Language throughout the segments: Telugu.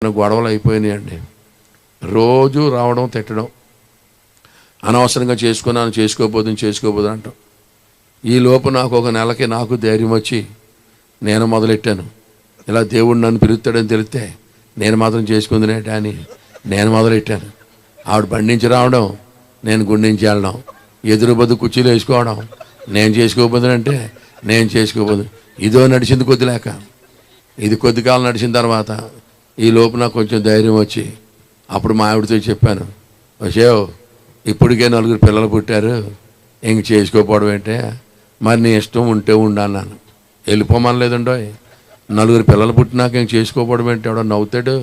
గొడవలు అయిపోయినాయండి. రోజు రావడం తిట్టడం, అనవసరంగా చేసుకోబోదు అంటాం. ఈ లోపు నాకు ఒక నెలకి నాకు ధైర్యం వచ్చి నేను మొదలెట్టాను. ఇలా దేవుడు నన్ను పిలుస్తాడని తెలిస్తే నేను మాత్రం చేసుకుందినేట అని నేను మొదలెట్టాను. ఆవిడ బండి నుంచి రావడం, నేను గుండె నుంచి వెళ్ళడం, ఎదురు బద్దు కుర్చీలు వేసుకోవడం, నేను చేసుకోబోదునంటే నేను చేసుకోబోదు. ఇదో నడిచింది కొద్దిలేక. ఇది కొద్ది కాలం నడిచిన తర్వాత ఈ లోపు నాకు కొంచెం ధైర్యం వచ్చి అప్పుడు మా ఆవిడతో చెప్పాను, వచ్చేవ్ ఇప్పటికే 4 పిల్లలు పుట్టారు, ఇంక చేసుకోపోవడం ఏంటే, మరి నీ ఇష్టం ఉంటే ఉండన్నాను. వెళ్ళిపోమనలేదండో. 4 పిల్లలు పుట్టినాక ఇంక చేసుకోపోవడం ఏంటి, ఎవడో నవ్వుతాడు,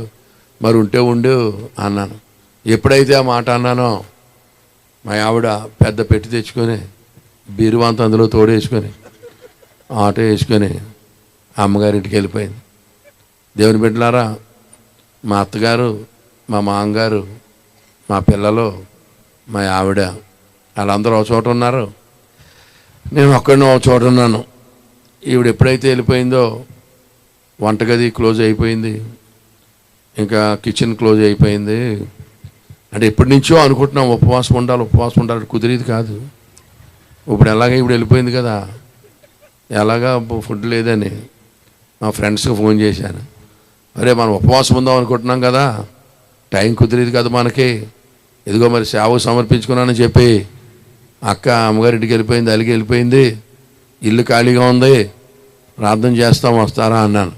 మరి ఉంటే ఉండు అన్నాను. ఎప్పుడైతే ఆ మాట అన్నానో మా ఆవిడ పెద్ద పెట్టి తెచ్చుకొని బీరువాంత అందులో తోడేసుకొని ఆటో వేసుకొని అమ్మగారింటికి వెళ్ళిపోయింది. దేవుని బిడ్డలారా, మా అత్తగారు, మా మామగారు, మా పిల్లలు, మా ఆవిడ వాళ్ళందరూ ఒక చోట ఉన్నారు, నేను ఒక్కడిని ఒక చోట ఉన్నాను. ఈవిడ ఎప్పుడైతే వెళ్ళిపోయిందో వంటగది క్లోజ్ అయిపోయింది, ఇంకా కిచెన్ క్లోజ్ అయిపోయింది. అంటే ఎప్పటి నుంచో అనుకుంటున్నాం ఉపవాసం ఉండాలి, కుదిరేది కాదు. ఇప్పుడు ఈవిడ వెళ్ళిపోయింది కదా, ఎలాగా ఫుడ్ లేదని మా ఫ్రెండ్స్కి ఫోన్ చేశాను. అరే మనం ఉపవాసం ఉందాం అనుకుంటున్నాం కదా, టైం కుదిరేది కదా మనకి, ఇదిగో మరి సేవ సమర్పించుకున్నానని చెప్పి అక్క అమ్మగారింటికి వెళ్ళిపోయింది, అలిగి వెళ్ళిపోయింది, ఇల్లు ఖాళీగా ఉంది, ప్రార్థన చేస్తాం వస్తారా అన్నాను.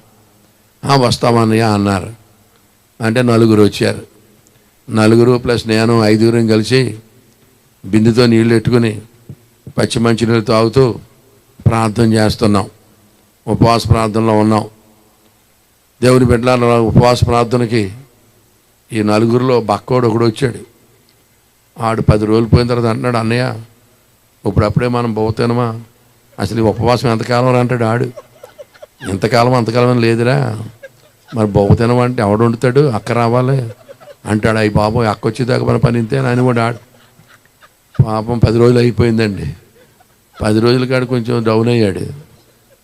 వస్తామన్నయ్య అన్నారు. అంటే 4 వచ్చారు. 4 ప్లస్ నేను 5 కలిసి బిందుతో నీళ్ళు పెట్టుకుని పచ్చి మంచినీళ్ళు తాగుతూ ప్రార్థన చేస్తున్నాం. ఉపవాస ప్రార్థనలో ఉన్నాం. దేవుని బిడ్డల ఉపవాస ప్రార్థనకి ఈ 4లో బక్కోడు ఒకడు వచ్చాడు. ఆడు 10 రోజులు పోయిన తర్వాత అంటున్నాడు, అన్నయ్య ఇప్పుడప్పుడే మనం పోతానమా, అసలు ఈ ఉపవాసం ఎంతకాలం అంటాడు. ఆడు అంతకాలం అని లేదురా, మరి బహుతనం అంటే ఎవడు వండుతాడు, అక్క రావాలి అంటాడు. అయ్యి బాబోయ్ అక్క వచ్చేదాకా మన పని ఇంతే అని కూడా ఆడు. పాపం 10 రోజులు అయిపోయిందండి. 10 రోజుల కాడు కొంచెం డౌన్ అయ్యాడు.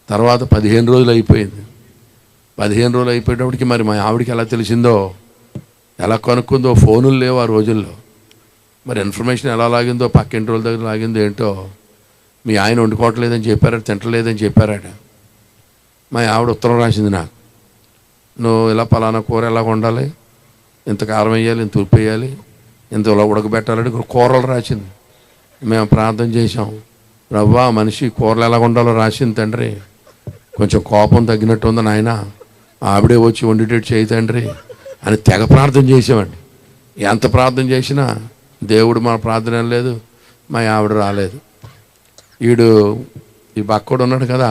తర్వాత 15 రోజులు అయిపోయింది. 15 రోజులు అయిపోయేటప్పటికి మరి మా ఆవిడికి ఎలా తెలిసిందో, ఎలా కనుక్కుందో, ఫోనులు లేవు ఆ రోజుల్లో, మరి ఇన్ఫర్మేషన్ ఎలా లాగిందో, పక్కింటి రోజుల దగ్గర లాగిందో ఏంటో, మీ ఆయన వండుకోవట్లేదని చెప్పారట, తింటలేదని చెప్పారట. మా ఆవిడ ఉత్తరం రాసింది నాకు, నువ్వు ఇలా పలానా కూర ఎలా వండాలి, ఇంత కారం వేయాలి, ఇంత ఉప్పు వేయాలి, ఇంత ఇలా ఉడకబెట్టాలని కూరలు రాసింది. మేము ప్రార్థన చేసాం, రవ్వా మనిషి కూరలు ఎలా వండాలో రాసింది తండ్రి, కొంచెం కోపం తగ్గినట్టు ఉంది నాయన, ఆవిడే వచ్చి వండేటట్టు చేయి తండ్రి అని తెగ ప్రార్థన చేసామండి. ఎంత ప్రార్థన చేసినా దేవుడు మన ప్రార్థన లేదు, మా ఆవిడ రాలేదు. ఈ బక్కోడు ఉన్నాడు కదా,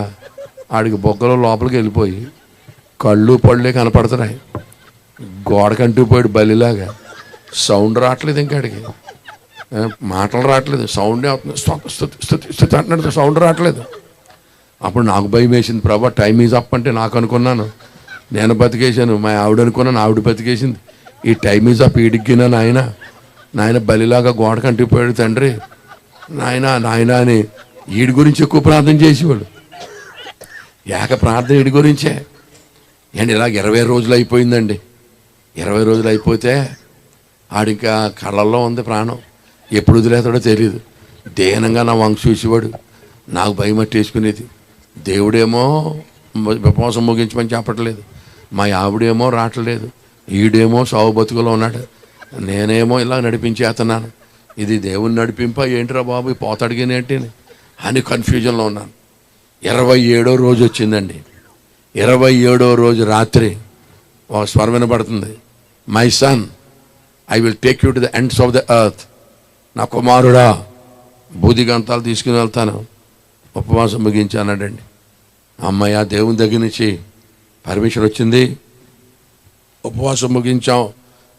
ఆడికి బొగ్గలో లోపలికి వెళ్ళిపోయి కళ్ళు పళ్ళే కనపడుతున్నాయి, గోడకంటూ పోయాడు బలిలాగా. సౌండ్ రావట్లేదు, ఇంకాడికి మాటలు రావట్లేదు, సౌండే అవుతుంది, స్తుతి అంటున్నాడు, సౌండ్ రావట్లేదు. అప్పుడు నాకు భయం వేసింది, ప్రభా టైం ఈజ్ అప్ అంటే నాకు అనుకున్నాను, నేను బతికేశాను, మా ఆవిడ అనుకున్నాను, ఆవిడ బతికేసింది. ఈ టైం ఈజ్ అప్ ఈడిగ్గినా నాయన బలిలాగా గోడకంటూ పోయాడు తండ్రి, నాయన అని వీడి గురించి ఎక్కువ ప్రార్థన చేసేవాడు. ప్రార్థన వీడి గురించే. అండ్ ఇలాగ 20 రోజులు అయిపోయిందండి. 20 రోజులు అయిపోతే ఆడింకా కళ్ళల్లో ఉంది ప్రాణం, ఎప్పుడు వదిలేతాడో తెలియదు. దేనంగా నా వంక చూసేవాడు, నాకు భయం పట్టేసుకునేది. దేవుడేమో ఉపవాసం ముగించమని చెప్పట్లేదు, మా ఆవిడేమో రావట్లేదు, ఈడేమో సావు బతుకులో ఉన్నాడు, నేనేమో ఇలా నడిపించేస్తున్నాను. ఇది దేవుని నడిపింప ఏంటిరా బాబు, పోతాడిగినేంటి అని కన్ఫ్యూజన్లో ఉన్నాను. 27వ రోజు వచ్చిందండి. 27వ రోజు రాత్రి ఒక స్వరం వినబడుతుంది, my son I will take you to the ends of the earth. నా కుమారుడా, బూదిగంతాలు తీసుకుని వెళ్తాను, ఉపవాసం ముగించానండి. అమ్మయ్య, దేవుని దగ్గర నుంచి పర్మిషన్ వచ్చింది, ఉపవాసం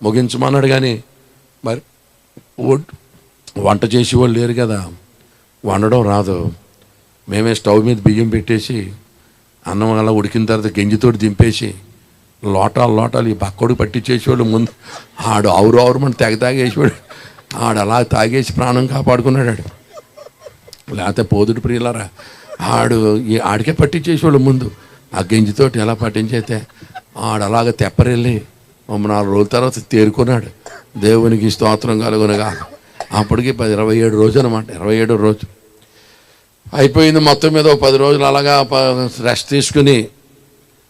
ముగించమన్నాడు. కానీ మరి వంట చేసేవాళ్ళు లేరు కదా, వండడం రాదు. మేమే స్టవ్ మీద బియ్యం పెట్టేసి అన్నం అలా ఉడికిన తర్వాత గంజితోటి దింపేసి లోటాలు ఈ బక్కోడు పట్టించేసేవాడు. ముందు ఆడు ఆవురు మన తాగేసేవాడు, ఆడు అలా తాగేసి ప్రాణం కాపాడుకున్నాడు. లేకపోతే పోదుడు ప్రియులారా, ఆడికే పట్టించేసేవాళ్ళు ముందు. ఆ గంజితోటి ఎలా పట్టించైతే ఆడలాగా తెప్పరెళ్ళి 4 రోజుల తర్వాత తేరుకున్నాడు. దేవునికి స్తోత్రం కలుగునగా. అప్పటికి 27 రోజు అనమాట. 27వ రోజు అయిపోయింది. మొత్తం మీద 10 రోజులు అలాగా రెస్ట్ తీసుకుని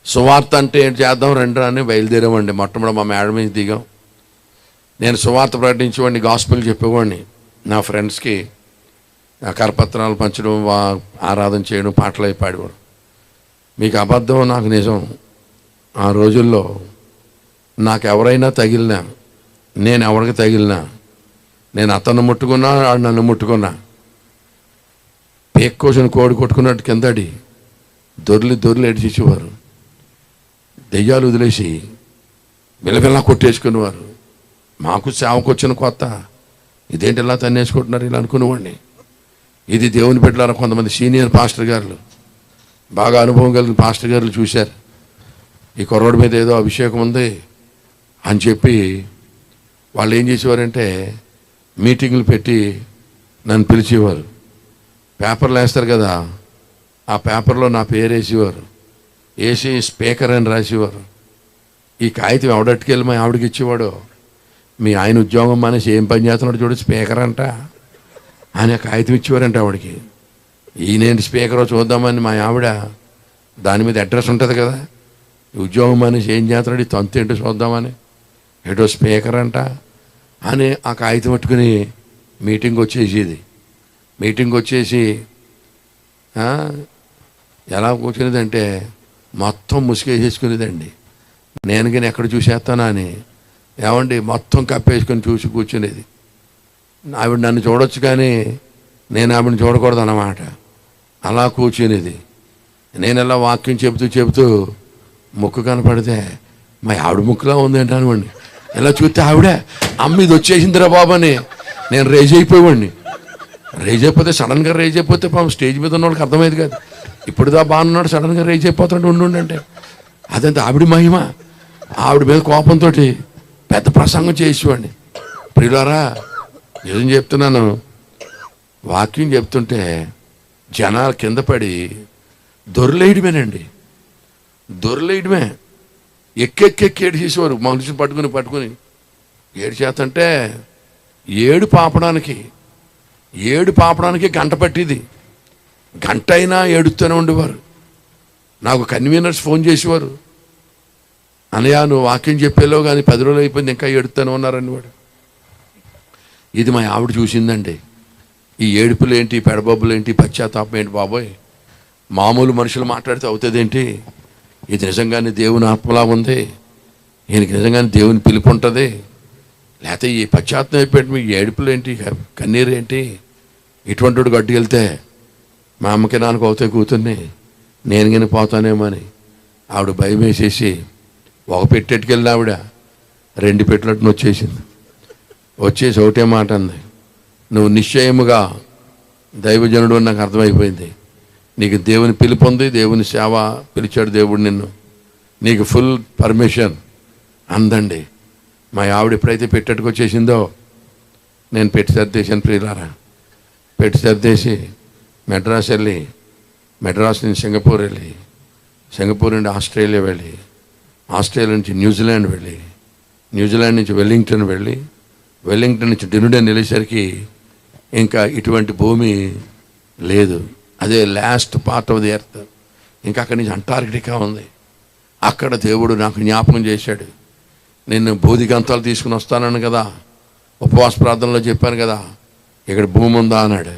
సువార్త అంటే ఏంటి చేద్దాం రండి అని బయలుదేరామండి. మొట్టమొదటి మా మేడ మీద దిగాం. నేను సువార్త ప్రకటించేవాడిని, గాస్పెల్ చెప్పేవాడిని. నా ఫ్రెండ్స్కి కరపత్రాలు పంచడం, ఆరాధన చేయడం, పాటలు అయి పాడేవాడు. మీకు అబద్ధం, నాకు నిజం. ఆ రోజుల్లో నాకు ఎవరైనా తగిలినా, నేను ఎవరికి తగిలినా, నేను అతన్ని ముట్టుకున్నా, ఆడు నన్ను ముట్టుకున్నా, పేక్ కోసం కోడి కొట్టుకున్నట్టు కిందడి దొర్లి ఏడ్చేసేవారు. దెయ్యాలు వదిలేసి బిల్లబిల్లా కొట్టేసుకునేవారు. మాకు సేవకు వచ్చిన కొత్త, ఇదేంటి ఇలా తన్నేసుకుంటున్నారు ఇలా అనుకునేవాడిని. ఇది దేవుని బిడ్డలారా కొంతమంది సీనియర్ పాస్టర్ గారులు, బాగా అనుభవం కలిగిన పాస్టర్ గారులు చూశారు. ఈ కుర్రోడి మీద ఏదో అభిషేకం ఉంది అని చెప్పి వాళ్ళు ఏం చేసేవారంటే మీటింగులు పెట్టి నన్ను పిలిచేవారు. పేపర్లు వేస్తారు కదా, ఆ పేపర్లో నా పేరు వేసేవారు. వేసి స్పీకర్ అని రాసేవారు. ఈ కాగితం ఎవడట్టుకెళ్ళి మా ఆవిడకి ఇచ్చేవాడు. మీ ఆయన ఉద్యోగం మానేసి ఏం పని చేస్తున్నాడు చూడు, స్పీకర్ అంట అని కాగితం ఇచ్చేవారంట ఆవిడకి. ఈయనేంటి స్పీకరో చూద్దామని మా ఆవిడ, దాని మీద అడ్రస్ ఉంటుంది కదా, ఉద్యోగం మానేసి ఏం చేస్తున్నాడు, ఈ తంతు ఏంటో చూద్దామని, ఏటో స్పీకర్ అంట అని ఆ కాగితం పట్టుకుని మీటింగ్ వచ్చేసేది. మీటింగ్ వచ్చేసి ఎలా కూర్చునేదంటే మొత్తం ముసుగేసేసుకునేదండి. నేను కానీ ఎక్కడ చూసేస్తానా అని, ఏమండి మొత్తం కప్పేసుకొని చూసి కూర్చునేది. ఆవిడ నన్ను చూడొచ్చు కానీ నేను ఆవిడని చూడకూడదు అన్నమాట. అలా కూర్చునేది. నేను ఎలా వాక్యం చెబుతూ ముక్కు కనపడితే మా ఆవిడ ముక్కులా ఉంది అంటానుకోండి. ఇలా చూస్తే ఆవిడే అమ్మ ఇది వచ్చేసిందిరా బాబు అని నేను రేజ్ అయిపోయేవాడిని. రేజ్ అయిపోతే సడన్గా రేజ్ అయిపోతే పాపం స్టేజ్ మీద ఉన్న వాళ్ళకి అర్థమయ్యేది కాదు. ఇప్పుడుదా బాగున్నాడు, సడన్గా రేజ్ అయిపోతాడు ఉండుండంటే అదంతా ఆవిడ మహిమ. ఆవిడ మీద కోపంతో పెద్ద ప్రసంగం చేసేవాడిని. ప్రియులారా నిజం చెప్తున్నాను, వాక్యం చెప్తుంటే జనాలు కింద పడి దొరలేయడమేనండి, దొరలేయడమే. ఎక్కెక్కి ఏడిచేసేవారు మనుషులు పట్టుకుని ఏడు చేతంటే ఏడు పాపడానికి గంట పట్టింది. గంట అయినా ఏడుస్తూనే ఉండేవారు. నాకు కన్వీనర్స్ ఫోన్ చేసేవారు, అనయ్య నువ్వు వాక్యం చెప్పేలో కానీ 10 రోజులు అయిపోయింది ఇంకా ఏడుస్తూనే ఉన్నారని వాడు. ఇది మా ఆవిడ చూసిందండి. ఈ ఏడుపులు ఏంటి, పెడబొబ్బులు ఏంటి, పశ్చాత్తాపం ఏంటి బాబోయ్, మామూలు మనుషులు మాట్లాడితే అవుతుంది ఏంటి, ఇది నిజంగానే దేవుని ఆత్మలా ఉంది, ఈయనకి నిజంగానే దేవుని పిలుపు ఉంటుంది, లేకపోతే ఈ పశ్చాత్తం అయిపోయింది మీ ఏడుపులు ఏంటి, కన్నీరు ఏంటి, ఇటువంటి వాడు గడ్డి వెళ్తే మా అమ్మకి నాన్నకు అవుతాయి కూతుర్ని, నేను కానీ పోతానేమో అని ఆవిడ భయం వేసేసి ఒక పెట్టెట్టుకెళ్ళిన ఆవిడ 2 పెట్టెలను వచ్చేసి ఒకటే మాట అంది, నువ్వు నిశ్చయముగా దైవజనుడు అని నాకు అర్థమైపోయింది, నీకు దేవుని పిలుపు ఉంది, దేవుని సేవ పిలిచాడు దేవుడు నిన్ను, నీకు ఫుల్ పర్మిషన్ అందండి. మా ఆవిడ ఎప్పుడైతే పెట్టెట్టుకు వచ్చేసిందో నేను పెట్టి సర్దేశాను. ప్రియులారా పెట్టి సర్దేసి మెడ్రాస్ వెళ్ళి, మెడ్రాస్ నుంచి సింగపూర్ వెళ్ళి, సింగపూర్ నుండి ఆస్ట్రేలియా వెళ్ళి, ఆస్ట్రేలియా నుంచి న్యూజిలాండ్ వెళ్ళి, న్యూజిలాండ్ నుంచి వెల్లింగ్టన్ వెళ్ళి, వెల్లింగ్టన్ నుంచి డ్యూనెన్ వెళ్ళేసరికి ఇంకా ఇటువంటి భూమి లేదు. అదే last part of the earth. ఇంకా అక్కడి నుంచి అంటార్కిటికా ఉంది. అక్కడ దేవుడు నాకు జ్ఞాపకం చేశాడు, నిన్ను బోధిగంతాలు తీసుకుని వస్తానని కదా, ఉపవాస ప్రార్థనలో చెప్పాను కదా, ఇక్కడ భూమి ఉందా అన్నాడు.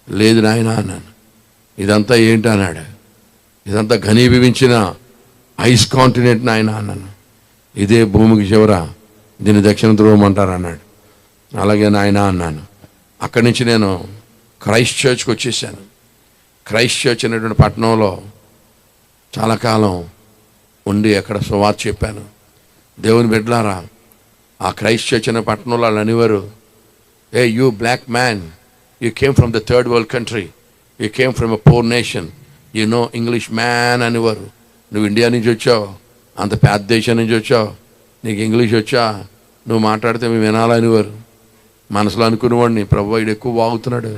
లేదు నాయన అన్నాను. ఇదంతా ఏంటి అన్నాడు. ఇదంతా ఘనీభవించిన ఐస్ కాంటినెంట్ నాయన అన్నాను. ఇదే భూమికి చివర, దీన్ని దక్షిణ ధ్రువం అంటారు అన్నాడు. అలాగే నాయన అన్నాను. అక్కడి నుంచి నేను క్రైస్ట్ చర్చ్కి వచ్చేసాను. క్రైస్ట్ చర్చ్ అనేటువంటి పట్టణంలో చాలా కాలం ఉండి అక్కడ సువార్త చెప్పాను. దేవుని బిడ్డలారా, ఆ క్రైస్ట్ చర్చ్ అనే పట్టణంలో వాళ్ళు అనేవారు, hey you black man, you came from the third world country, you came from a poor nation, you know English man అనేవారు. నువ్వు ఇండియా నుంచి వచ్చావు, అంత పెద్ద దేశం నుంచి వచ్చావు, నీకు ఇంగ్లీష్ వచ్చా, నువ్వు మాట్లాడితే మేము వినాలనేవారు. మనసులో అనుకునేవాడిని, ప్రభు వీడు ఎక్కువ వాగుతున్నాడు,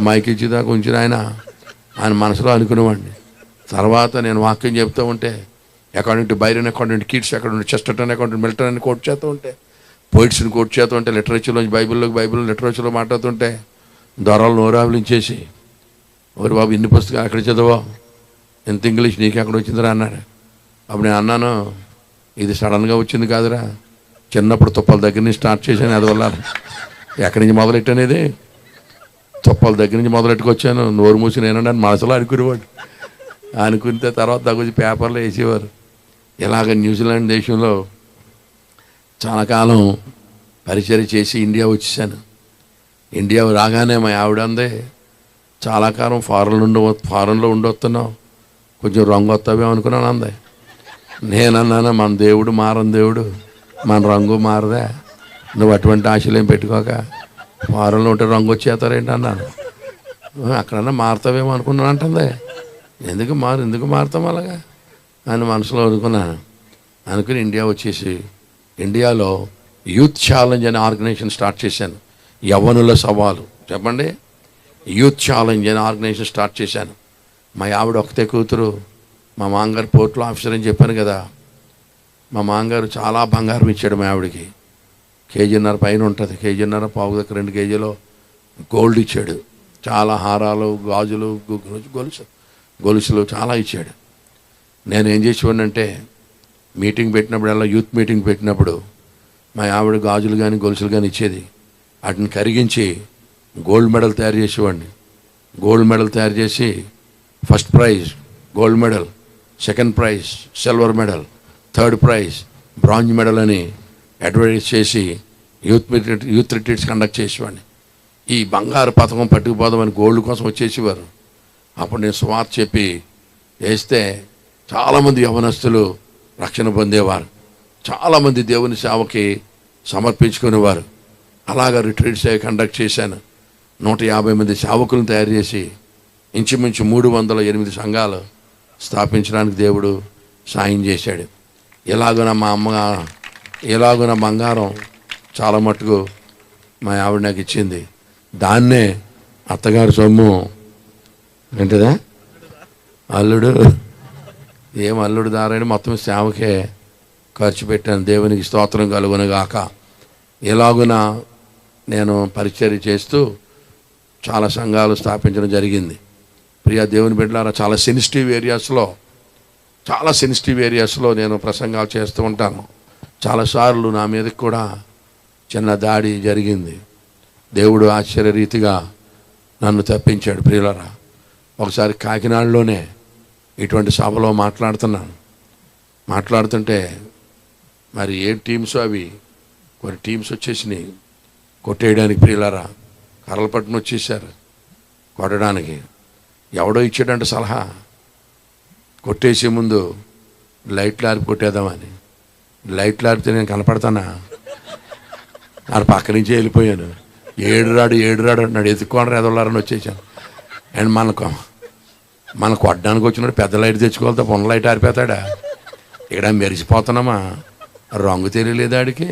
మైక్ ఇచ్చేదాకా ఉంచిన ఆయన మనసులో అనుకునేవాడిని. తర్వాత నేను వాక్యం చెప్తూ ఉంటే according to Byron, according to Keats, according to Chesterton, according to Milton అని కోట్ చేస్తూ ఉంటే, పోయిట్స్ని కోట్ చేస్తూ ఉంటే, లిటరేచర్లోంచి బైబిల్ లిటరేచర్లో మాట్లాడుతుంటే దొరలు నోరావలించేసి, ఓరి బాబు ఇన్ని పుస్తకాలు ఎక్కడ చదవో, ఎంత ఇంగ్లీష్ నీకు ఎక్కడ వచ్చిందిరా అన్నాడు. అప్పుడు నేను అన్నాను, ఇది సడన్గా వచ్చింది కాదురా, చిన్నప్పుడు తుప్పల దగ్గర నుంచి స్టార్ట్ చేశాను. అది వల్ల ఎక్కడి నుంచి మొదలెట్టనేది, తుప్పల దగ్గర నుంచి మొదలెట్టుకొచ్చాను. నోరు మూసి నేనండి అని మనసులో అనుకునేవాడు. అనుకుంటే తర్వాత తగ్గుచి పేపర్లో వేసేవారు. ఇలాగ న్యూజిలాండ్ దేశంలో చాలా కాలం పరిచయం చేసి ఇండియా వచ్చేసాను. ఇండియా రాగానే మా ఆవిడ అందే, చాలా కాలం ఫారెన్లో ఉండొస్తున్నావు, కొంచెం రంగు వస్తావేమో అనుకున్నాను అందే. నేనన్నాను, మన దేవుడు మారని దేవుడు, మన రంగు మారదా, నువ్వు అటువంటి ఆశలు ఏం పెట్టుకోక, ఫారెన్లో ఉంటే రంగు వచ్చేస్తారేంటి అన్నాను. అక్కడన్నా మారుతావేమో అనుకున్నాను అంటుంది. ఎందుకు మారుతాం అలాగా అని మనసులో అనుకున్నాను. అనుకుని ఇండియా వచ్చేసి ఇండియాలో యూత్ ఛాలెంజ్ అనే ఆర్గనైజేషన్ స్టార్ట్ చేశాను. యవ్వనుల సవాలు చెప్పండి, యూత్ ఛాలెంజ్ అనే ఆర్గనైజేషన్ స్టార్ట్ చేశాను. మా ఆవిడ ఒకతే కూతురు, మా మామగారు పోర్ట్లో ఆఫీసర్ అని చెప్పాను కదా. మా మామగారు చాలా బంగారం ఇచ్చాడు మా ఆవిడకి. 1.5 కేజీ పైన ఉంటుంది, 1.5 కేజీ పావు దగ్గర 2 కేజీలో గోల్డ్ ఇచ్చాడు. చాలా హారాలు, గాజులు, గొలుసులు చాలా ఇచ్చాడు. నేను ఏం చేసేవాడినంటే మీటింగ్ పెట్టినప్పుడల్లా, యూత్ మీటింగ్ పెట్టినప్పుడు మా ఆవిడ గాజులు కానీ గొలుసులు కానీ ఇచ్చేది. వాటిని కరిగించి గోల్డ్ మెడల్ తయారు చేసేవాడిని. గోల్డ్ మెడల్ తయారు చేసి first prize gold medal, second prize silver medal, third prize bronze medal అని అడ్వర్టైజ్ చేసి యూత్ రిట్రీట్స్ కండక్ట్ చేసేవాడిని. ఈ బంగారు పథకం పట్టుకుపోదామని గోల్డ్ కోసం వచ్చేసేవారు. అప్పుడు నేను సువార్త చెప్పి వేస్తే చాలామంది యవనస్తులు రక్షణ పొందేవారు, చాలామంది దేవుని సేవకి సమర్పించుకునేవారు. అలాగా రిట్రీట్స్ కండక్ట్ చేశాను. 150 మంది సేవకులను తయారు చేసి ఇంచుమించు 308 సంఘాలు స్థాపించడానికి దేవుడు సాయం చేశాడు. ఎలాగున మా ఎలాగున బంగారం చాలా మట్టుకు మా ఆవిడ నాకు ఇచ్చింది. దాన్నే అత్తగారి సొమ్ము ఏంటిదా, అల్లుడు దారైన మొత్తం సేవకే ఖర్చు పెట్టాను. దేవునికి స్తోత్రం కలుగునుగాక. ఎలాగున నేను పరిచర్య చేస్తూ చాలా సంఘాలు స్థాపించడం జరిగింది. ప్రియ దేవుని బిడ్డలారా, చాలా సెన్సిటివ్ ఏరియాస్లో నేను ప్రసంగాలు చేస్తూ ఉంటాను. చాలాసార్లు నా మీదకి కూడా చిన్న దాడి జరిగింది. దేవుడు ఆశ్చర్యరీతిగా నన్ను తప్పించాడు. ప్రియులారా, ఒకసారి కాకినాడలోనే ఇటువంటి సభలో మాట్లాడుతుంటే మరి ఏ టీమ్స్ అవి కొన్ని టీమ్స్ వచ్చేసినాయి కొట్టేయడానికి. ప్రియులారా, కర్రలు పట్టుకుని వచ్చేసారు కొట్టడానికి. ఎవడో ఇచ్చాడంటే సలహా, కొట్టేసే ముందు లైట్లు ఆర్పి కొట్టేద్దామని. లైట్లు ఆరిపితే నేను కనపడతానా? ఆడు పక్క నుంచే వెళ్ళిపోయాను. ఏడురాడు అన్నాడు. ఎత్తుకోండి ఎదవలారని వచ్చేసాను. అండ్ మన కొట్టడానికి వచ్చినప్పుడు పెద్ద లైట్ తెచ్చుకోవాలి, తప్ప ఉన్న లైట్ ఆరిపోతాడా? ఇక్కడ మెరిసిపోతున్నామా? రంగు తెలియలేదు ఆడికి.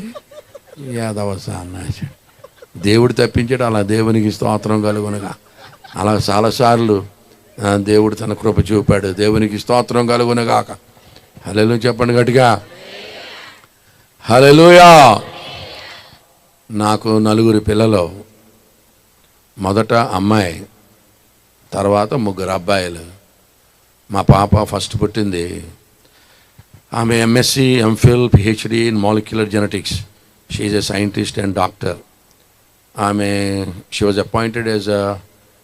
యాదవస అన్నాడు. దేవుడు తప్పించాడు. అలా దేవునికి స్తోత్రం కలుగునుగా. అలా చాలాసార్లు దేవుడు తన కృప చూపాడు. దేవునికి స్తోత్రం కలుగునుగాక. హల్లెలూయా చెప్పండి గట్టిగా, హల్లెలూయా. నాకు 9 పిల్లలు. మొదట అమ్మాయి, తర్వాత 3 అబ్బాయిలు. మా పాప ఫస్ట్ పుట్టింది. ఆమె MSc, MPhil, PhD in molecular genetics. She is a scientist and doctor. She was appointed as a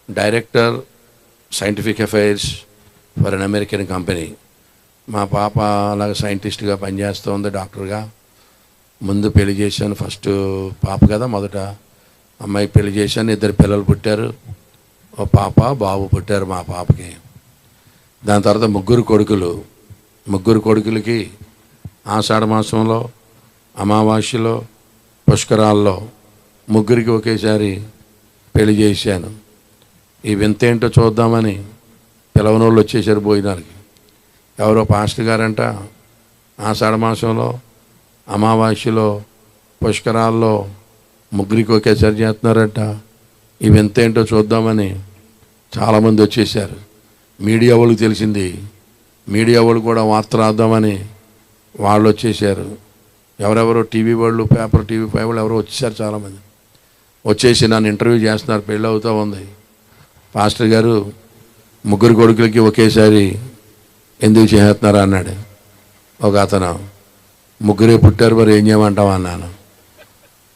director scientific affairs for an American company. మా పాప అలాగ సైంటిస్ట్గా పనిచేస్తుంది, డాక్టర్గా. ముందు పెళ్లి చేశాను. ఫస్ట్ పాప కదా, మొదట అమ్మాయి పెళ్లి చేశాను. 2 పిల్లలు పుట్టారు. ఓ పాప బాబు పుట్టారు మా పాపకి. దాని తర్వాత 3 కొడుకులు. 3 కొడుకులకి ఆషాఢ మాసంలో, అమావాస్యలో, పుష్కరాల్లో 3కి ఒకేసారి పెళ్లి చేశాను. ఈ వింతేంటో చూద్దామని పిలవనోళ్ళు వచ్చేసారు భోజనాలకి. ఎవరో పాస్టర్ గారంట ఆషాఢ మాసంలో, అమావాస్యలో, పుష్కరాల్లో 3కి ఒకేసారి చేస్తున్నారంట. ఈ వింతేంటో చూద్దామని చాలామంది వచ్చేసారు. మీడియా వాళ్ళకి తెలిసింది మీడియా వాళ్ళు కూడా వార్త రాద్దామని వాళ్ళు వచ్చేసారు. ఎవరెవరో టీవీ వాళ్ళు, పేపర్, టీవీ 5 వాళ్ళు ఎవరో వచ్చేసారు. చాలామంది వచ్చేసి నన్ను ఇంటర్వ్యూ చేస్తున్నారు. పెళ్ళి అవుతూ ఉంది. పాస్టర్ గారు, 3 కొడుకులకి ఒకేసారి ఎందుకు చేస్తున్నారు అన్నాడు ఒక అతను. 3 పుట్టారు, మరి ఏం చేయమంటావు అన్నాను.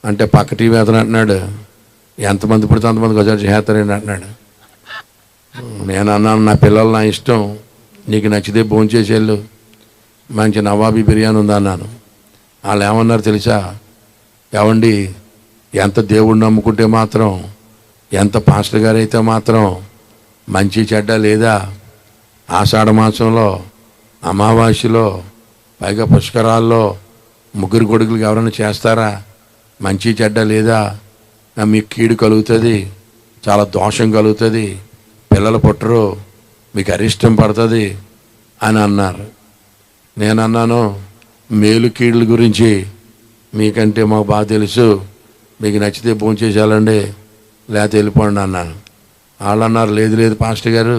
అంటే పక్క టీవీ అతను అంటున్నాడు, ఎంతమంది పుడితే అంతమందికి ఒకసారి చేస్తారండి అంటున్నాడు. నేను అన్నాను, నా పిల్లలు నా ఇష్టం, నీకు నచ్చితే భోంచేసేళ్ళు, మంచి నవాబీ బిర్యానీ ఉందన్నాను. వాళ్ళు ఏమన్నారు తెలుసా? ఏమండి, ఎంత దేవుడు నమ్ముకుంటే మాత్రం, ఎంత పాస్టర్ గారు అయితే మాత్రం మంచి చెడ్డ లేదా? ఆషాఢ మాసంలో, అమావాస్యలో, పైగా పుష్కరాల్లో 3 కొడుకులకి ఎవరైనా చేస్తారా? మంచి చెడ్డ లేదా? మీకు కీడు కలుగుతుంది, చాలా దోషం కలుగుతుంది, పిల్లలు పుట్టరు, మీకు అరిష్టం పడుతుంది అని అన్నారు. నేను అన్నాను, మేలు కీడుల గురించి మీకంటే మాకు బాగా తెలుసు, మీకు నచ్చితే భోంచేసేయాలండి, లేకపోతే వెళ్ళిపోండి అన్నాను. వాళ్ళు అన్నారు, లేదు లేదు పాస్టర్ గారు,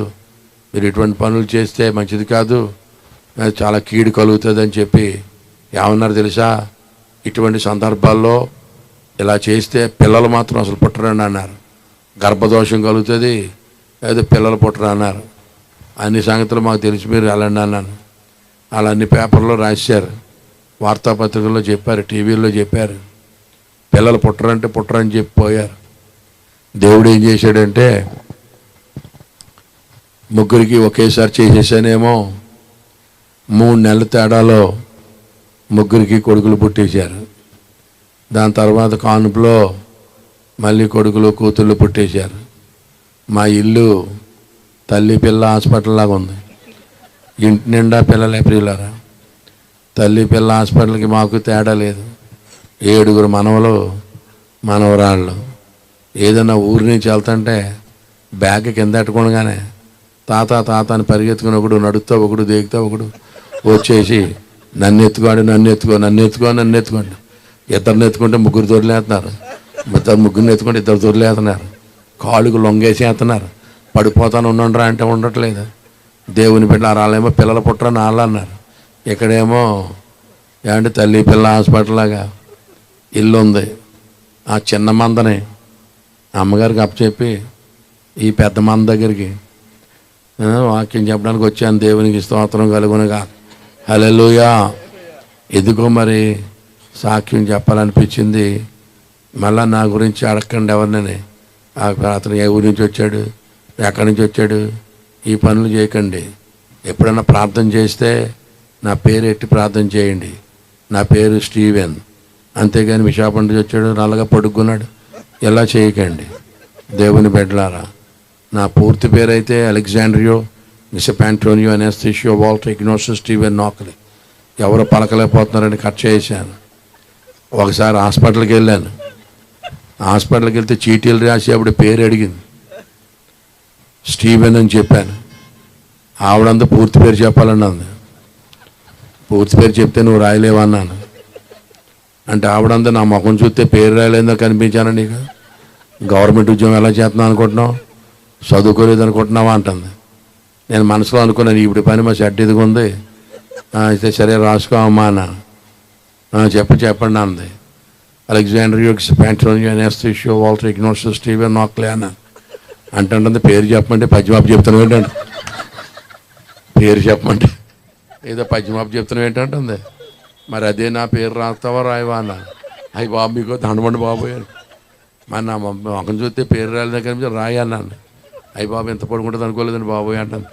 మీరు ఇటువంటి పనులు చేస్తే మంచిది కాదు, చాలా కీడు కలుగుతుంది అని చెప్పి ఏమన్నారు తెలుసా? ఇటువంటి సందర్భాల్లో ఇలా చేస్తే పిల్లలు మాత్రం అసలు పుట్టరండి అన్నారు. గర్భదోషం కలుగుతుంది, లేదా పిల్లలు పుట్టరు అన్నారు. అన్ని సంగతులు మాకు తెలిసి మీరు వెళ్ళండి అన్నాను. వాళ్ళు అన్ని పేపర్లో రాశారు, వార్తాపత్రికల్లో చెప్పారు, టీవీల్లో చెప్పారు. పిల్లలు పుట్టరంటే పుట్టరని చెప్పిపోయారు. దేవుడు ఏం చేశాడంటే 3 ఒకేసారి చేసేసానేమో, 3 నెలల తేడాలో 3 కొడుకులు పుట్టేశారు. దాని తర్వాత కానుపులో మళ్ళీ కొడుకులు కూతుళ్ళు పుట్టేశారు. మా ఇల్లు తల్లి పిల్ల హాస్పిటల్ లాగా ఉంది. ఇంటి నిండా పిల్లలే ప్రియులారా. తల్లి పిల్ల హాస్పిటల్కి మాకు తేడా లేదు. 7 మనవలు, మనవరాళ్ళు. ఏదన్నా ఊరి నుంచి వెళ్తుంటే బ్యాగ్ కింద పెట్టుకోగానే తాత తాత అని పరిగెత్తుకుని ఒకడు నడుస్తా, ఒకడు దేగుతా, ఒకడు వచ్చేసి నన్ను ఎత్తుకోండి, నన్ను ఎత్తుకో, నన్ను ఎత్తుకో, నన్ను ఎత్తుకోండి. 2 ఎత్తుకుంటే 3 దొరిలేస్తున్నారు, 3 ఎత్తుకుంటే 2 దొరిలేస్తున్నారు, కాళ్ళకు లొంగేసేస్తున్నారు. పడిపోతాను ఉండండిరా అంటే ఉండట్లేదు. దేవుని బిడ్డ వాళ్ళేమో పిల్లలు పుట్టరని వాళ్ళు అన్నారు. ఇక్కడేమో ఏమంటే తల్లి పిల్ల హాస్పిటల్ లాగా ఇల్లు ఉంది. ఆ చిన్న మందని అమ్మగారికి అప్పచెప్పి ఈ పెద్ద మంద దగ్గరికి వాక్యం చెప్పడానికి వచ్చాను. దేవునికి స్తోత్రం కలుగునుగా. హల్లెలూయా. ఎందుకో మరి సాక్ష్యం చెప్పాలనిపించింది. మళ్ళీ నా గురించి అడగండి ఎవరినని. అతను ఏ ఊరి నుంచి వచ్చాడు, ఎక్కడి నుంచి వచ్చాడు, ఈ పనులు చేయకండి. ఎప్పుడైనా ప్రార్థన చేస్తే నా పేరు ఎట్టి ప్రార్థన చేయండి. నా పేరు స్టీవెన్, అంతేగాని విశాఖపట్నం నుంచి వచ్చాడు, నల్లగా పడుకున్నాడు, ఎలా చేయకండి. దేవుని బిడ్డలారా, నా పూర్తి పేరు అయితే అలెగ్జాండ్రియో మిసప్ ఆంటోనియో అనెస్థీషియో వాల్టర్ ఇగ్నోషియస్ స్టీవెన్ నాకలి. ఎవరు పలకలేకపోతున్నారని కట్ చేశాను. ఒకసారి హాస్పిటల్కి వెళ్ళాను. హాస్పిటల్కి వెళ్తే చీటీలు రాసి ఆవిడ పేరు అడిగింది. స్టీవెన్ అని చెప్పాను. ఆవిడంతా పూర్తి పేరు చెప్పాలని అంది. పూర్తి పేరు చెప్తే నువ్వు రాయలేవన్నాను. అంటే ఆవిడంతా నా ముఖం చూస్తే పేరు రాయలేదో కనిపించాను. నీకు గవర్నమెంట్ ఉద్యోగం ఎలా చేస్తున్నావు అనుకుంటున్నావు, చదువుకోలేదు అనుకుంటున్నావా అంటుంది. నేను మనసులో అనుకున్నాను, ఇప్పుడు పని మా షర్ట్ ఇదిగా ఉంది, అయితే సరే రాసుకోమ్మా అన్న. చెప్పండి అంది. అలెగ్జాండ్రియో ఆంటోనియో అనెస్థీషియో వాల్టర్ ఇగ్నోషియస్ స్టీవెన్ నాకలి అన్న. అంటే పేరు చెప్పమంటే పద్యమాపు చెప్తున్నావు ఏంటంటే, పేరు చెప్పమంటే ఏదో పద్యమాపు చెప్తున్నావు ఏంటంటుంది. మరి అదే నా పేరు రాస్తావా రాయవా అన్న. అయ్యి బాబు మీకు దండమండి బాబు అని. మరి నా మొఖం చూస్తే పేరు రాయలేదు కనిపించి రాయి అన్నాను. అయ్యి బాబు ఎంత పడుకుంటుంది అనుకోలేదండి బాబోయ్ అంటాను.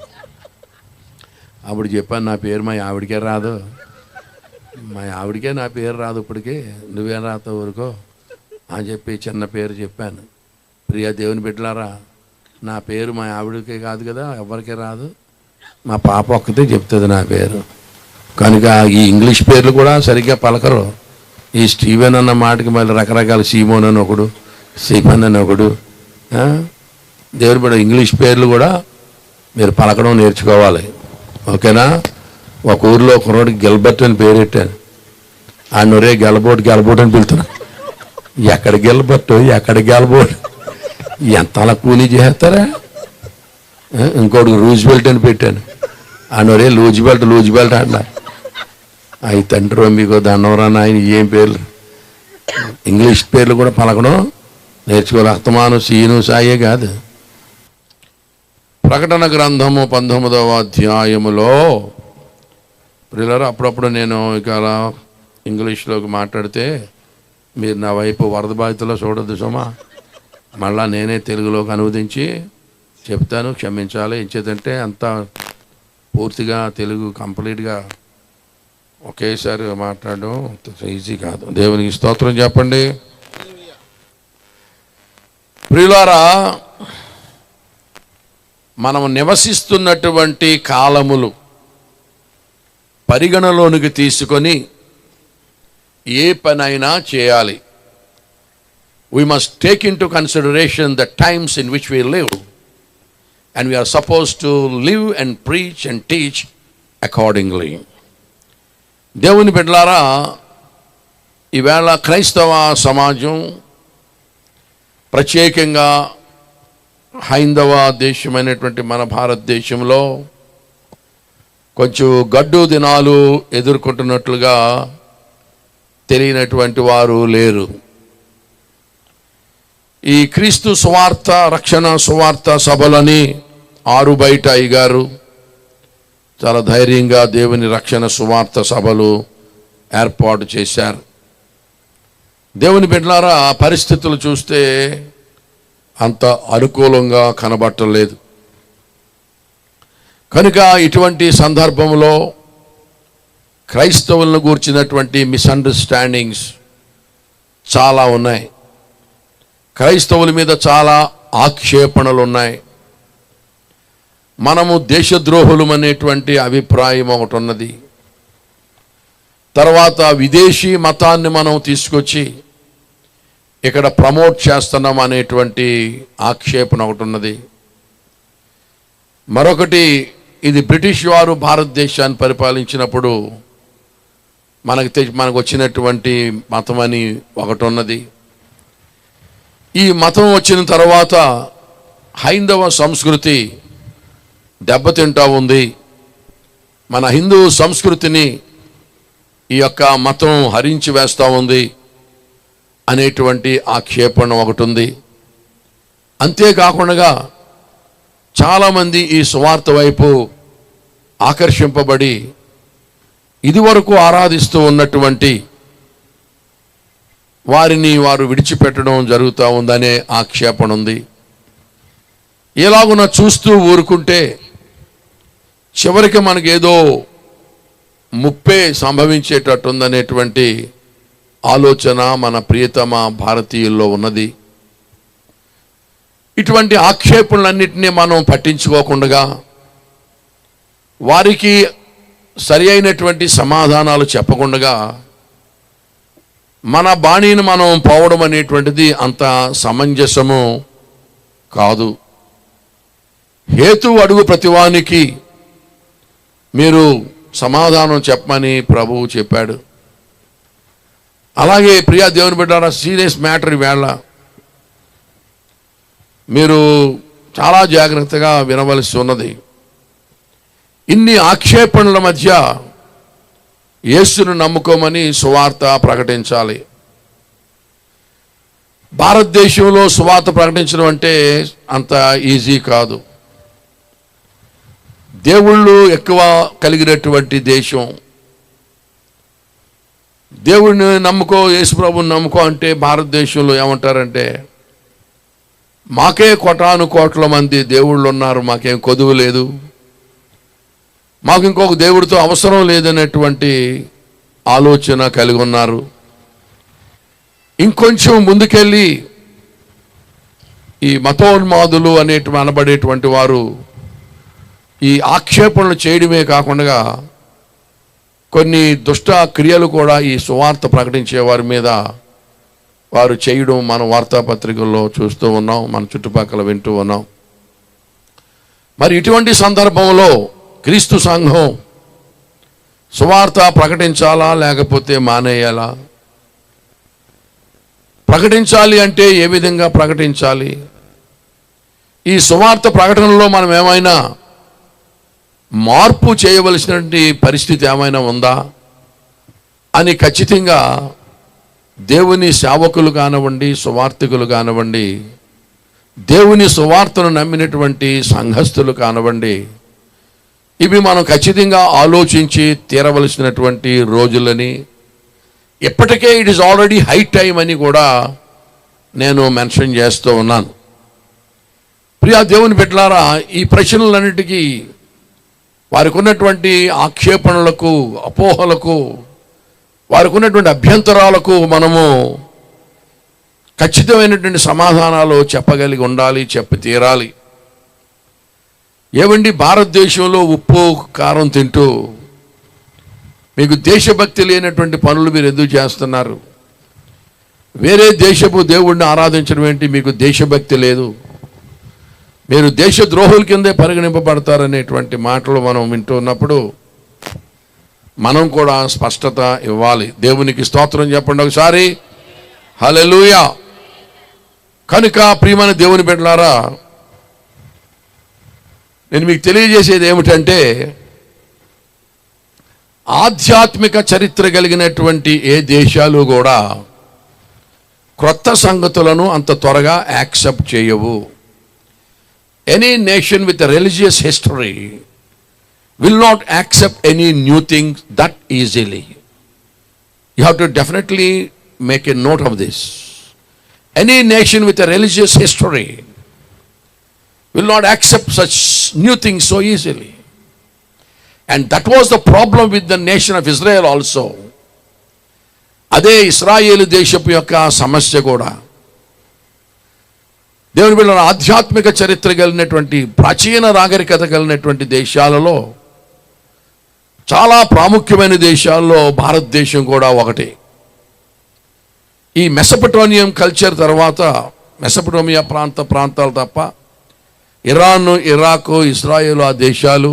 అప్పుడు చెప్పాను, నా పేరు మా ఆవిడకే రాదు, మా ఆవిడకే నా పేరు రాదు, ఇప్పటికీ నువ్వేం రాస్తావు ఊరుకో అని చెప్పి చిన్న పేరు చెప్పాను. ప్రియా దేవుని బిడ్డలారా, నా పేరు మా ఆవిడకే కాదు కదా, ఎవరికే రాదు, మా పాప ఒక్కతే చెప్తుంది నా పేరు. కనుక ఈ ఇంగ్లీష్ పేర్లు కూడా సరిగ్గా పలకరు. ఈ స్టీవెన్ అన్న మాటకి మళ్ళీ రకరకాల సీమోన్ అని ఒకడు, సీమన్ అని ఒకడు. దేవుని బిడ్డ ఇంగ్లీష్ పేర్లు కూడా మీరు పలకడం నేర్చుకోవాలి, ఓకేనా. ఒక ఊరిలో ఒకరోడికి గెల్బర్ట్ అని పేరు పెట్టాను. ఆ నొరే గెలబోట్ అని పిలుతున్నా. ఎక్కడ గెలబర్ట్, ఎక్కడ గెలబోట్, ఎంత అలా కూలీ చేస్తారా. ఇంకోటి రూజ్వెల్ట్ అని పెట్టాను. అనరే లూజ్ బెల్ట్ అన్నారు. అవి తండ్రి మీకు దండవరా నాయన, ఏం పేర్లు, ఇంగ్లీష్ పేర్లు కూడా పలకడం నేర్చుకోవాలి. అస్తమాను సీను సాయే కాదు. ప్రకటన గ్రంథము 19వ అధ్యాయములో ప్రియులారా, అప్పుడప్పుడు నేను ఇక అలా ఇంగ్లీష్లోకి మాట్లాడితే మీరు నా వైపు వరద బాధితుల్లో చూడొద్దు సుమా. మళ్ళా నేనే తెలుగులోకి అనువదించి చెప్తాను, క్షమించాలి. ఎంచేతంటే అంతా పూర్తిగా తెలుగు కంప్లీట్గా ఒకేసారి మాట్లాడడం ఈజీ కాదు. దేవునికి స్తోత్రం చెప్పండి. ప్రియులారా, మనం నివసిస్తున్నటువంటి కాలములు పరిగణలోనికి తీసుకొని ఏ పనైనా చేయాలి. We must take into consideration the times in which we live, and we are supposed to live and preach and teach accordingly. దేవుని బిడ్డలారా, ఈవేళ క్రైస్తవ సమాజం, ప్రత్యేకంగా హైందవ దేశమైనటువంటి మన భారతదేశంలో కొంచెం గడ్డు దినాలు ఎదుర్కొంటున్నట్లుగా తెలియనటువంటి వారు లేరు. ఈ క్రీస్తు సువార్త, రక్షణ సువార్త సభలని ఆరు బయట అయ్యగారు చాలా ధైర్యంగా దేవుని రక్షణ సువార్త సభలు ఏర్పాటు చేశారు. దేవుని బిడ్డలారా, పరిస్థితులు చూస్తే అంత అనుకూలంగా కనబట్టలేదు. కనుక ఇటువంటి సందర్భంలో క్రైస్తవులను గూర్చినటువంటి మిస్అండర్స్టాండింగ్స్ చాలా ఉన్నాయి. క్రైస్తవుల మీద చాలా ఆక్షేపణలు ఉన్నాయి. మనము దేశద్రోహులమనేటువంటి అభిప్రాయం ఒకటి ఉన్నది. తర్వాత విదేశీ మతాన్ని మనం తీసుకొచ్చి ఇక్కడ ప్రమోట్ చేస్తున్నాం అనేటువంటి ఆక్షేపణ ఒకటి ఉన్నది. మరొకటి, ఇది బ్రిటిష్ వారు భారతదేశాన్ని పరిపాలించినప్పుడు మనకు వచ్చినటువంటి మతం అని ఒకటి ఉన్నది. ఈ మతం వచ్చిన తర్వాత హైందవ సంస్కృతి దెబ్బతింటా ఉంది. మన హిందూ సంస్కృతిని ఈ యొక్క మతం హరించి వేస్తూ ఉంది అనేటువంటి ఆక్షేపణ ఒకటి ఉంది. అంతేకాకుండా చాలామంది ఈ సువార్త వైపు ఆకర్షింపబడి ఇదివరకు ఆరాధిస్తూ ఉన్నటువంటి వారిని వారు విడిచిపెట్టడం జరుగుతూ ఉందనే ఆక్షేపణ ఉంది. ఎలాగున్నా చూస్తూ ఊరుకుంటే చివరికి మనకేదో ముప్పే సంభవించేటట్టుందనేటువంటి ఆలోచన మన ప్రియతమ భారతీయుల్లో ఉన్నది. ఇటువంటి ఆక్షేపణలన్నింటినీ మనం పట్టించుకోకుండా వారికి సరి అయినటువంటి సమాధానాలు చెప్పకుండా మన బాణీని మనం పోవడం అనేటువంటిది అంత సమంజసము కాదు. హేతు అడుగు ప్రతివానికి మీరు సమాధానం చెప్పమని ప్రభువు చెప్పాడు. అలాగే ప్రియా దేవుని బిడ్డలారా, సీరియస్ మ్యాటర్ ఈవేళ మీరు చాలా జాగ్రత్తగా వినవలసి ఉన్నది. ఇన్ని ఆక్షేపణల మధ్య యేసును నమ్ముకోమని సువార్త ప్రకటించాలి. భారతదేశంలో సువార్త ప్రకటించడం అంటే అంత ఈజీ కాదు. దేవుళ్ళు ఎక్కువ కలిగినటువంటి దేశం. దేవుడిని నమ్ముకో, యేసు ప్రభుని నమ్ముకో అంటే భారతదేశంలో ఏమంటారంటే, మాకే కోటాను కోట్ల మంది దేవుళ్ళు ఉన్నారు, మాకేం కొదువు లేదు, మాకు ఇంకొక దేవుడితో అవసరం లేదనేటువంటి ఆలోచన కలిగి ఉన్నారు. ఇంకొంచెం ముందుకెళ్ళి ఈ మతోన్మాదులు అనబడేటువంటి వారు ఈ ఆక్షేపణలు చేయడమే కాకుండా కొన్ని దుష్ట క్రియలు కూడా ఈ సువార్త ప్రకటించే వారి మీద వారు చేయడం మనం వార్తాపత్రికల్లో చూస్తూ ఉన్నాం, మన చుట్టుపక్కల వింటూ ఉన్నాం. మరి ఇటువంటి సందర్భంలో క్రీస్తు సంఘం సువార్త ప్రకటించాలా లేకపోతే మానేయాలా? ప్రకటించాలి అంటే ఏ విధంగా ప్రకటించాలి? ఈ సువార్త ప్రకటనలో మనం ఏమైనా మార్పు చేయవలసినటువంటి పరిస్థితి ఏమైనా ఉందా అని ఖచ్చితంగా దేవుని సేవకులు కానివ్వండి, సువార్థికులు కానివ్వండి, దేవుని సువార్తను నమ్మినటువంటి సంఘస్థులు కానివ్వండి, ఇవి మనం ఖచ్చితంగా ఆలోచించి తీరవలసినటువంటి రోజులని, ఇప్పటికే it is already high time అని కూడా నేను మెన్షన్ చేస్తూ ఉన్నాను. ప్రియా దేవుని బిడ్డలారా, ఈ ప్రశ్నలన్నిటికీ వారికి ఉన్నటువంటి ఆక్షేపణలకు, అపోహలకు, వారికి ఉన్నటువంటి అభ్యంతరాలకు మనము ఖచ్చితమైనటువంటి సమాధానాలు చెప్పగలిగి ఉండాలి, చెప్పి తీరాలి. ఏమండి, భారతదేశంలో ఉప్పు కారం తింటూ మీకు దేశభక్తి లేనటువంటి పనులు మీరు ఎందుకు చేస్తున్నారు? వేరే దేశపు దేవుడిని ఆరాధించడం ఏంటి? మీకు దేశభక్తి లేదు, మీరు దేశద్రోహుల కిందే పరిగణింపబడతారనేటువంటి మాటలు మనం వింటున్నప్పుడు మనం కూడా స్పష్టత ఇవ్వాలి. దేవునికి స్తోత్రం చెప్పండి ఒకసారి. హల్లెలూయా. కనుక ప్రియమైన దేవుని బిడ్డలారా, నేను మీకు తెలియజేసేది ఏమిటంటే, ఆధ్యాత్మిక చరిత్ర కలిగినటువంటి ఏ దేశాలు కూడా క్రొత్త సంగతులను అంత త్వరగా యాక్సెప్ట్ చేయవు. Any nation with religious history will not accept any new thing that easily. You have to definitely make a note of this. Any nation with a religious history will not accept such new things so easily. And that was the problem with the nation of Israel also. అదే ఇశ్రాయేలు దేశపు యొక్క సమస్య కూడా. దేవుని బిడ్డల ఆధ్యాత్మిక చరిత్ర కలిగినటువంటి, ప్రాచీన నాగరికత కలిగినటువంటి దేశాలలో, చాలా ప్రాముఖ్యమైన దేశాల్లో భారతదేశం కూడా ఒకటి. ఈ మెసపటోనియం కల్చర్ తర్వాత, మెసపటోమియా ప్రాంతాలు తప్ప ఇరాన్, ఇరాక్, ఇస్రాయేల్ ఆ దేశాలు,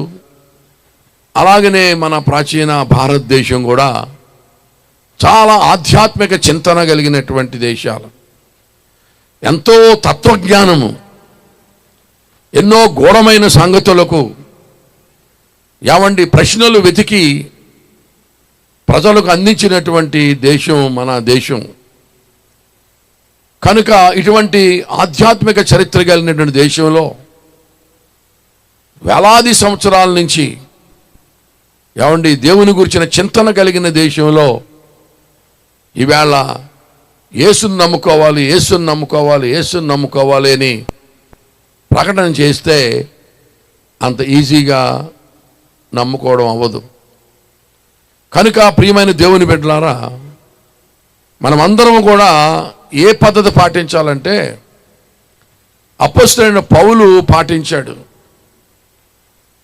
అలాగనే మన ప్రాచీన భారతదేశం కూడా చాలా ఆధ్యాత్మిక చింతన కలిగినటువంటి దేశాలు. ఎంతో తత్వజ్ఞానము, ఎన్నో గూఢమైన సంగతులకు ప్రశ్నలు వెతికి ప్రజలకు అందించినటువంటి దేశం మన దేశం. కనుక ఇటువంటి ఆధ్యాత్మిక చరిత్ర కలిగినటువంటి దేశంలో వేలాది సంవత్సరాల నుంచి దేవుని గురించిన చింతన కలిగిన దేశంలో ఈవేళ యేసుని నమ్ముకోవాలి, యేసుని నమ్ముకోవాలి, యేసుని నమ్ముకోవాలి అని ప్రకటన చేస్తే అంత ఈజీగా నమ్ముకోవడం అవ్వదు. కనుక ప్రియమైన దేవుని బిడ్డలారా, మనమందరం కూడా ఏ పద్ధతి పాటించాలంటే అపొస్తలుడైన పౌలు పాటించాడు.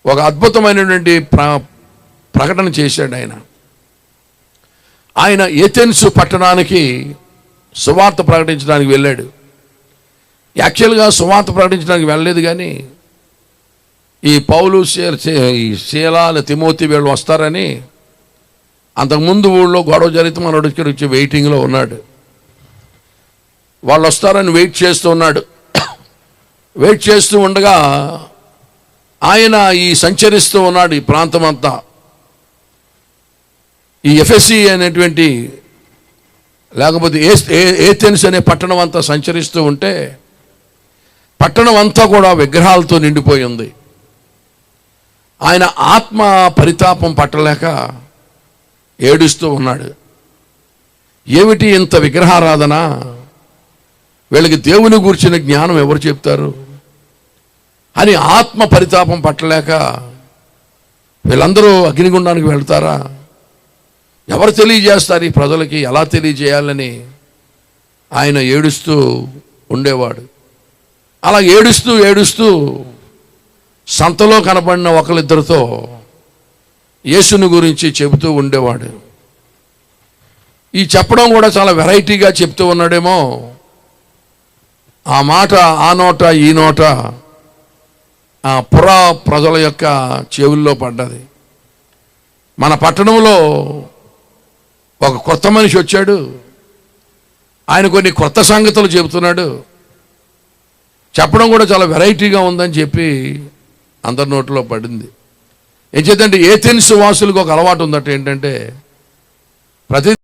ఒక అద్భుతమైనటువంటి ప్రకటన చేశాడు. ఆయన ఏథెన్సు పట్టణానికి సువార్త ప్రకటించడానికి వెళ్ళాడు. యాక్చువల్గా సువార్త ప్రకటించడానికి వెళ్ళలేదు, కానీ ఈ పౌలు, శీల, తిమోతి వీళ్ళు వస్తారని అంతకుముందు ఊళ్ళో గొడవ జరిగితే మనోడు వచ్చి వెయిటింగ్లో ఉన్నాడు. వాళ్ళు వస్తారని వెయిట్ చేస్తూ ఉన్నాడు. వెయిట్ చేస్తూ ఉండగా ఆయన సంచరిస్తూ ఉన్నాడు ఈ ప్రాంతం అంతా. ఈ ఎఫెసీ అనేటువంటి, లేకపోతే ఏథెన్స్ అనే పట్టణం అంతా సంచరిస్తూ ఉంటే పట్టణం అంతా కూడా విగ్రహాలతో నిండిపోయి ఉంది. ఆయన ఆత్మ పరితాపం పట్టలేక ఏడుస్తూ ఉన్నాడు. ఏమిటి ఇంత విగ్రహారాధన? వీళ్ళకి దేవుని గురించిన జ్ఞానం ఎవరు చెప్తారు అని ఆత్మ పరితాపం పట్టలేక, వీళ్ళందరూ అగ్నిగుండానికి వెళ్తారా? ఎవరు తెలియజేస్తారు ఈ ప్రజలకి? ఎలా తెలియజేయాలని ఆయన ఏడుస్తూ ఉండేవాడు. అలా ఏడుస్తూ ఏడుస్తూ సంతలో కనబడిన ఒకరిద్దరితో యేసుని గురించి చెబుతూ ఉండేవాడు. ఈ చెప్పడం కూడా చాలా వెరైటీగా చెప్తూ ఉన్నాడేమో. ఆ మాట ఆ నోట ఈ నోట ఆ పురా ప్రజల యొక్క చెవుల్లో పడ్డది. మన పట్టణంలో ఒక కొత్త మనిషి వచ్చాడు. ఆయన కొన్ని కొత్త సంగతులు చెబుతున్నాడు. చెప్పడం కూడా చాలా వెరైటీగా ఉందని చెప్పి అందరి నోట్లో పడింది. ఏం చేద్దంటే ఏథెన్స్ వాసులకు ఒక అలవాటు ఉందట, ఏంటంటే ప్రతి